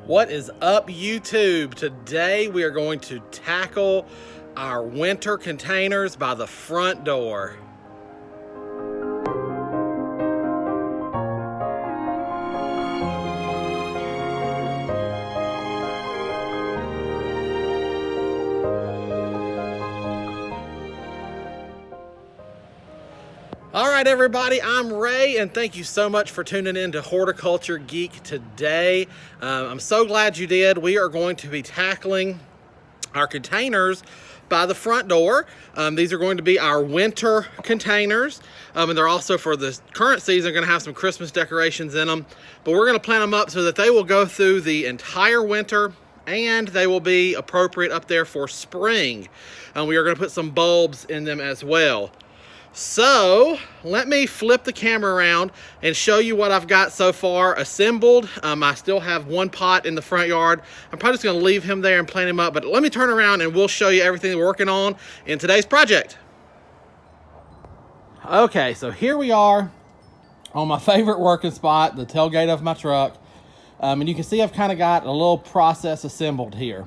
What is up, YouTube? Today we are going to tackle our winter containers by the front door. All right, everybody, I'm Ray, and thank you so much for tuning in to Horticulture Geek today. I'm so glad you did. We are going to be tackling our containers by the front door. These are going to be our winter containers, and they're also, for the current season, going to have some Christmas decorations in them. But we're going to plant them up so that they will go through the entire winter, and they will be appropriate up there for spring. We are going to put some bulbs in them as well. So let me flip the camera around and show you what I've got so far assembled. I still have one pot in the front yard. I'm probably just going to leave him there and plant him up, but let me turn around and we'll show you everything that we're working on in today's project. Okay, so here we are on my favorite working spot, the tailgate of my truck. And you can see I've kind of got a little process assembled here.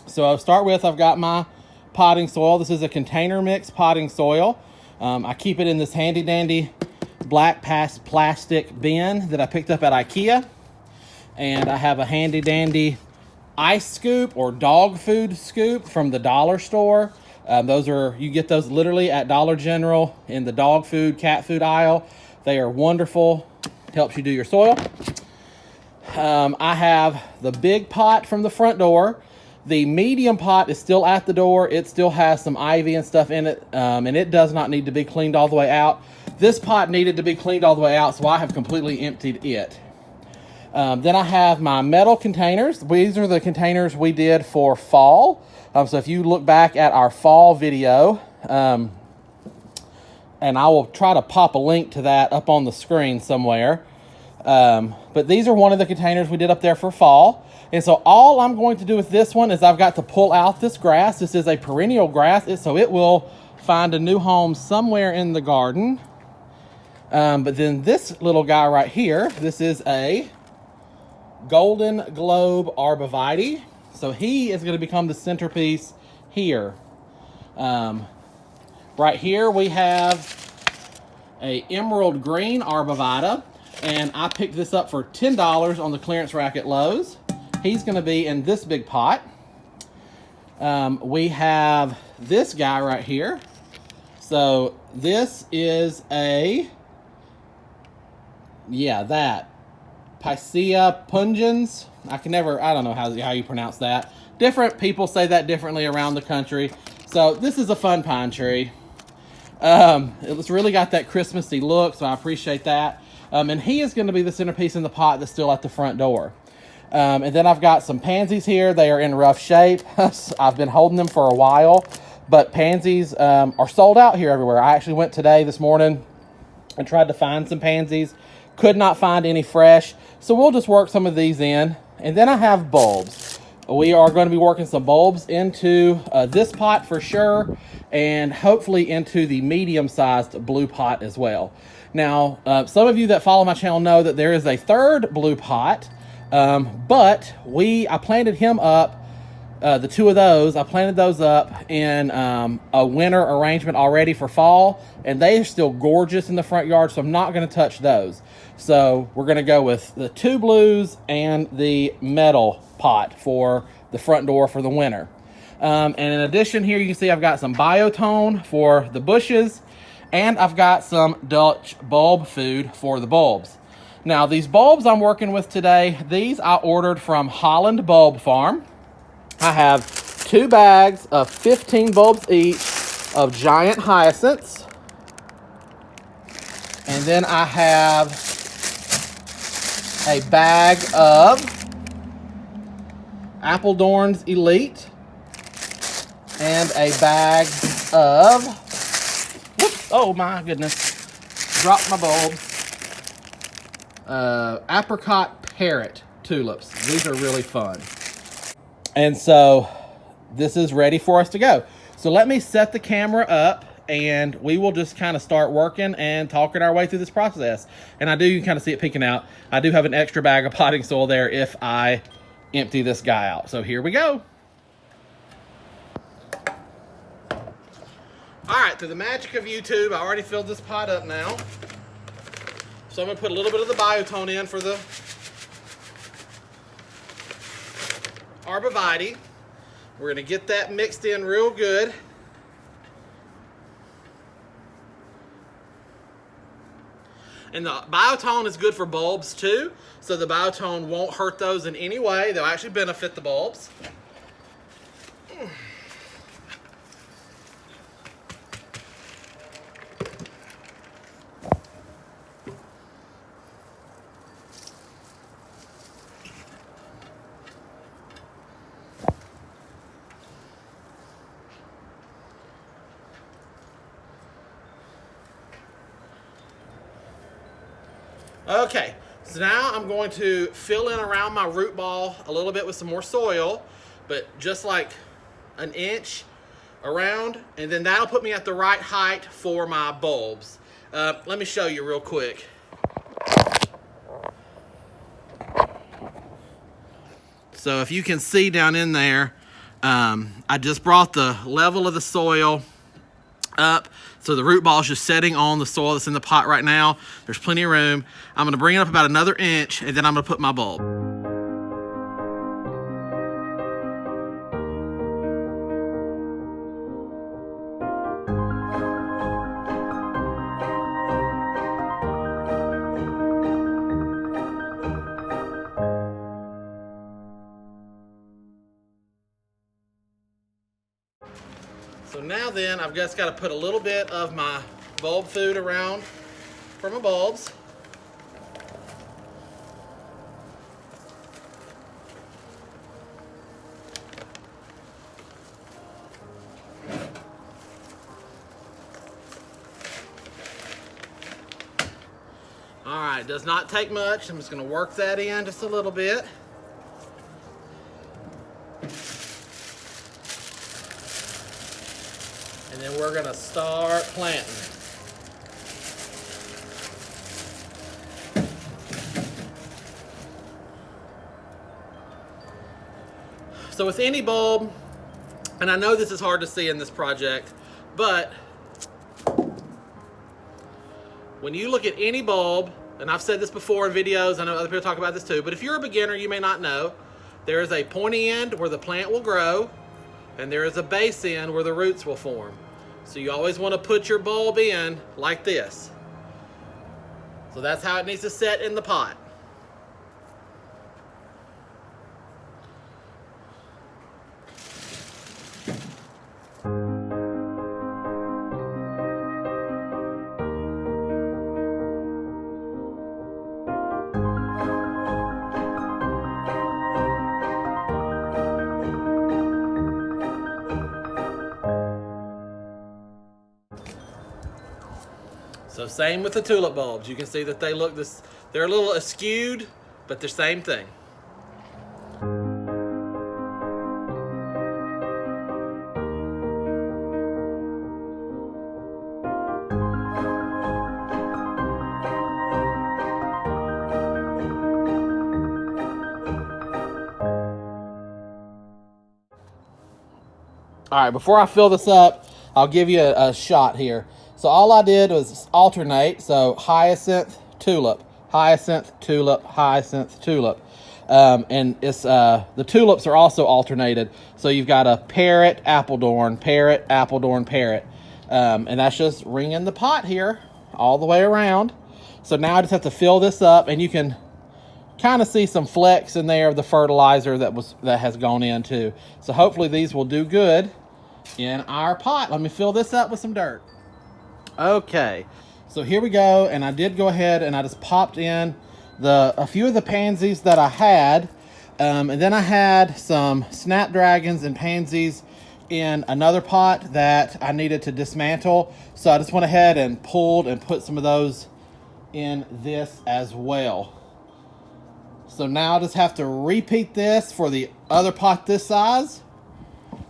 So I'll start with, I've got my potting soil. This is a container mix potting soil. I keep it in this handy dandy black plastic bin that I picked up at IKEA. And I have a handy dandy ice scoop or dog food scoop from the dollar store. You get those literally at Dollar General in the dog food, cat food aisle. They are wonderful. Helps you do your soil. I have the big pot from the front door. The medium pot is still at the door. It still has some ivy and stuff in it, and it does not need to be cleaned all the way out. This pot needed to be cleaned all the way out, so I have completely emptied it. Then I have my metal containers. These are the containers we did for fall. So if you look back at our fall video, and I will try to pop a link to that up on the screen somewhere. But these are one of the containers we did up there for fall. And so all I'm going to do with this one is I've got to pull out this grass. This is a perennial grass, so it will find a new home somewhere in the garden. But then this little guy right here, this is a Golden Globe arborvitae. So he is going to become the centerpiece here. Right here we have a emerald green arborvitae. And I picked this up for $10 on the clearance rack at Lowe's. He's going to be in this big pot. We have this guy right here. So this is that Picea pungens. I don't know how you pronounce that. Different people say that differently around the country. So this is a fun pine tree. It's really got that Christmassy look, so I appreciate that. And he is going to be the centerpiece in the pot that's still at the front door. And then I've got some pansies here. They are in rough shape. I've been holding them for a while, but pansies are sold out here everywhere. I actually went this morning and tried to find some pansies. Could not find any fresh, so we'll just work some of these in. And then I have bulbs. We are going to be working some bulbs into this pot for sure, and hopefully into the medium-sized blue pot as well. Now, some of you that follow my channel know that there is a third blue pot, but I planted him up, the two of those, I planted those up in a winter arrangement already for fall, and they are still gorgeous in the front yard, so I'm not going to touch those. So we're going to go with the two blues and the metal pot for the front door for the winter. And in addition here, you can see I've got some biotone for the bushes, and I've got some Dutch bulb food for the bulbs. Now, these bulbs I'm working with today, these I ordered from Holland Bulb Farm. I have 2 bags of 15 bulbs each of giant hyacinths. And then I have a bag of Appledorn's Elite and a bag of, whoops, oh my goodness, dropped my bulb, apricot parrot tulips. These are really fun. And so this is ready for us to go. So let me set the camera up and we will just kind of start working and talking our way through this process. And I do, you can kind of see it peeking out. I do have an extra bag of potting soil there if I empty this guy out. So here we go. All right, through the magic of YouTube, I already filled this pot up now. So I'm gonna put a little bit of the biotone in for the arborvitae. We're gonna get that mixed in real good. And the biotone is good for bulbs too, so the biotone won't hurt those in any way. They'll actually benefit the bulbs. Okay, so now I'm going to fill in around my root ball a little bit with some more soil, but just like an inch around, and then that'll put me at the right height for my bulbs. Let me show you real quick. So if you can see down in there, I just brought the level of the soil up, so the root ball is just setting on the soil that's in the pot right now. There's plenty of room. I'm going to bring it up about another inch, and then I'm going to put my bulb. So now then, I've just got to put a little bit of my bulb food around for my bulbs. All right, does not take much. I'm just going to work that in just a little bit. And then we're gonna start planting. So with any bulb, and I know this is hard to see in this project, but when you look at any bulb, and I've said this before in videos, I know other people talk about this too, but if you're a beginner, you may not know, there is a pointy end where the plant will grow, and there is a base end where the roots will form. So you always want to put your bulb in like this. So that's how it needs to set in the pot. So same with the tulip bulbs. You can see that they look this, they're a little askewed, but they're same thing. All right, before I fill this up, I'll give you a shot here. So all I did was alternate, so hyacinth, tulip, hyacinth, tulip, hyacinth, tulip. And it's the tulips are also alternated. So you've got a parrot, appledorn, parrot, appledorn, parrot. And that's just ringing the pot here all the way around. So now I just have to fill this up, and you can kind of see some flecks in there of the fertilizer that has gone in too. So hopefully these will do good in our pot. Let me fill this up with some dirt. Okay, so here we go, and I did go ahead and I just popped in a few of the pansies that I had, and then I had some snapdragons and pansies in another pot that I needed to dismantle, so I just went ahead and pulled and put some of those in this as well. So now I just have to repeat this for the other pot this size,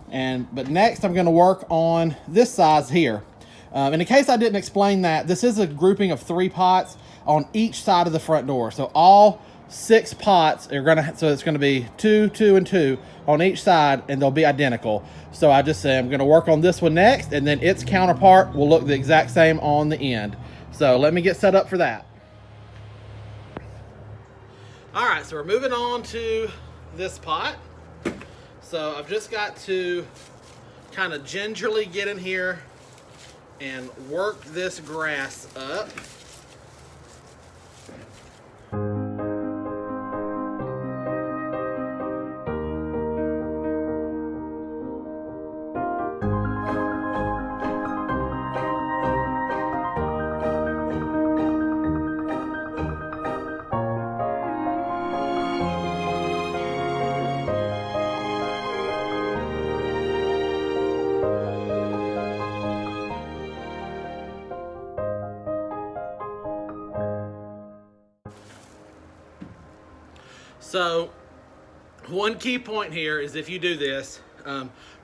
but next I'm going to work on this size here. And in case I didn't explain that, this is a grouping of 3 pots on each side of the front door. So all 6 pots are gonna, so it's gonna be 2, 2, and 2 on each side, and they'll be identical. So I just say I'm gonna work on this one next, and then its counterpart will look the exact same on the end. So let me get set up for that. All right, so we're moving on to this pot. So I've just got to kind of gingerly get in here and work this grass up. So one key point here is if you do this,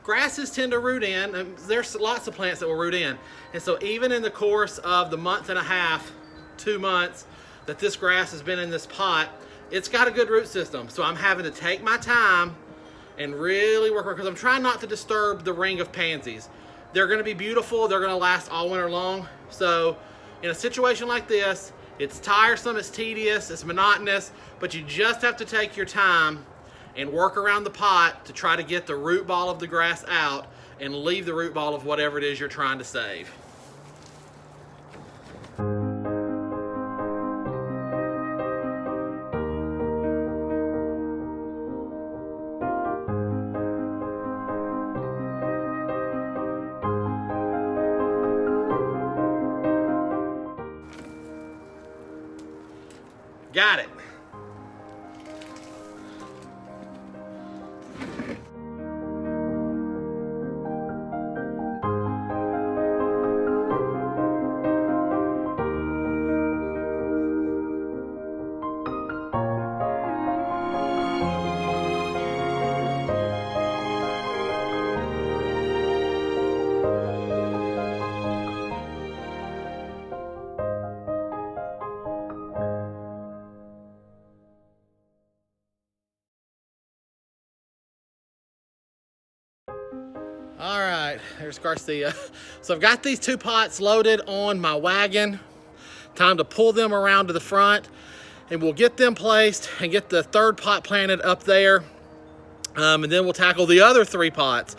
grasses tend to root in, and there's lots of plants that will root in. And so even in the course of the month and a half, 2 months that this grass has been in this pot, it's got a good root system. So I'm having to take my time and really work, because I'm trying not to disturb the ring of pansies. They're gonna be beautiful, they're gonna last all winter long. So in a situation like this, it's tiresome, it's tedious, it's monotonous, but you just have to take your time and work around the pot to try to get the root ball of the grass out and leave the root ball of whatever it is you're trying to save. Got it. All right, there's Garcia. So I've got these 2 pots loaded on my wagon. Time to pull them around to the front, and we'll get them placed and get the 3rd pot planted up there. And then we'll tackle the other 3 pots.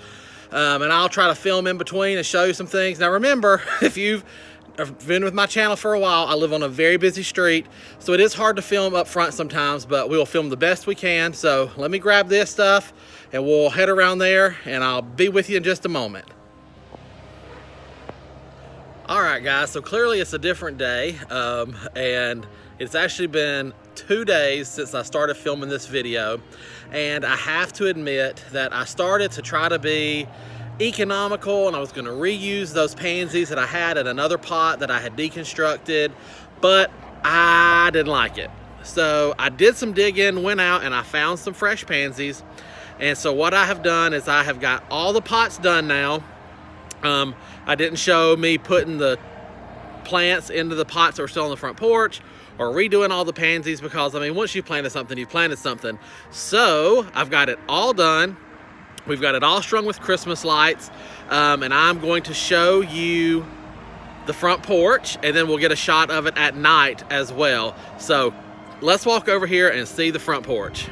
And I'll try to film in between and show you some things. Now remember, if you've been with my channel for a while, I live on a very busy street, so it is hard to film up front sometimes, but we will film the best we can. So let me grab this stuff and we'll head around there, and I'll be with you in just a moment. All right, guys, so clearly it's a different day, and it's actually been 2 days since I started filming this video, and I have to admit that I started to try to be economical, and I was going to reuse those pansies that I had in another pot that I had deconstructed, but I didn't like it. So I did some digging, went out, and I found some fresh pansies. And so what I have done is I have got all the pots done now. I didn't show me putting the plants into the pots that were still on the front porch, or redoing all the pansies, because I mean, once you've planted something, you've planted something. So I've got it all done. We've got it all strung with Christmas lights, and I'm going to show you the front porch, and then we'll get a shot of it at night as well. So let's walk over here and see the front porch.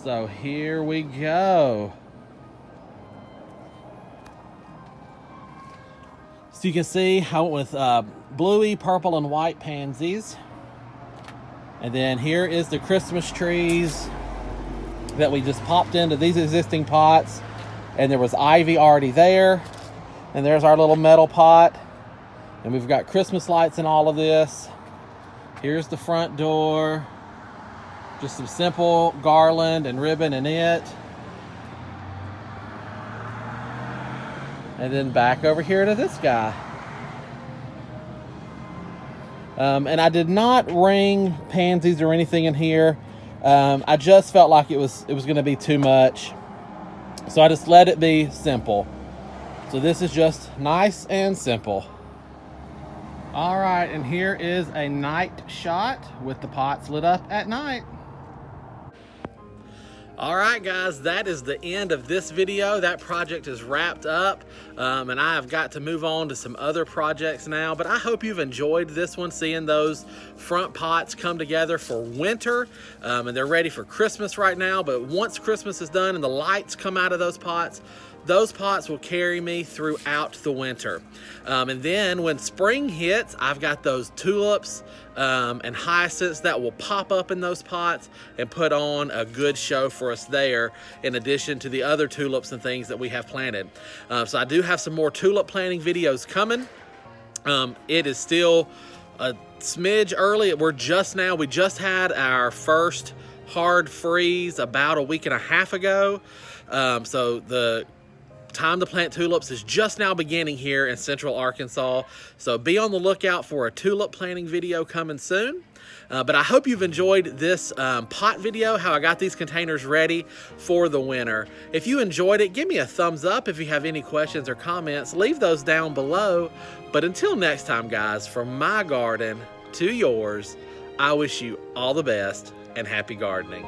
So here we go. So you can see how with bluey, purple, and white pansies. And then here is the Christmas trees that we just popped into these existing pots. And there was ivy already there. And there's our little metal pot. And we've got Christmas lights in all of this. Here's the front door. Just some simple garland and ribbon in it. And then back over here to this guy. And I did not ring pansies or anything in here. I just felt like it was going to be too much. So I just let it be simple. So this is just nice and simple. All right, and here is a night shot with the pots lit up at night. All right, guys, that is the end of this video. That project is wrapped up, and I have got to move on to some other projects now, but I hope you've enjoyed this one, seeing those front pots come together for winter, and they're ready for Christmas right now. But once Christmas is done and the lights come out of those pots will carry me throughout the winter. And then when spring hits, I've got those tulips and hyacinths that will pop up in those pots and put on a good show for us there, in addition to the other tulips and things that we have planted. So I do have some more tulip planting videos coming. It is still a smidge early. We just had our first hard freeze about a week and a half ago. So the time to plant tulips is just now beginning here in Central Arkansas. So be on the lookout for a tulip planting video coming soon. But I hope you've enjoyed this pot video, how I got these containers ready for the winter. If you enjoyed it, give me a thumbs up. If you have any questions or comments, leave those down below. But until next time, guys, from my garden to yours, I wish you all the best and happy gardening.